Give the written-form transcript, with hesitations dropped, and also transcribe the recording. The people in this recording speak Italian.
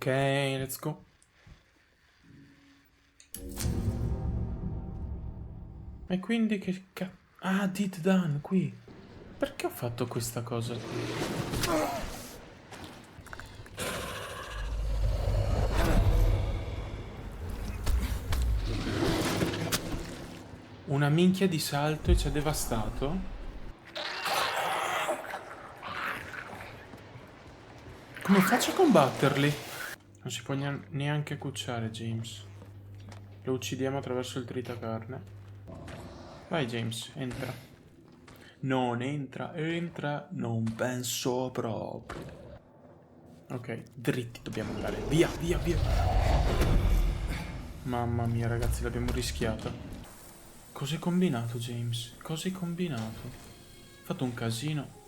Ok, let's go. E quindi che cazzo... Ah, did done, qui. Perché ho fatto questa cosa qui? Una minchia di salto e ci ha devastato? Come faccio a combatterli? Non si può neanche cucciare, James. Lo uccidiamo attraverso il tritacarne. Vai, James, entra. Non entra, entra, non penso proprio. Ok, dritti dobbiamo andare. Via, via, via. Mamma mia, ragazzi, l'abbiamo rischiato. Cos'hai combinato, James? Cos'hai combinato? Hai fatto un casino.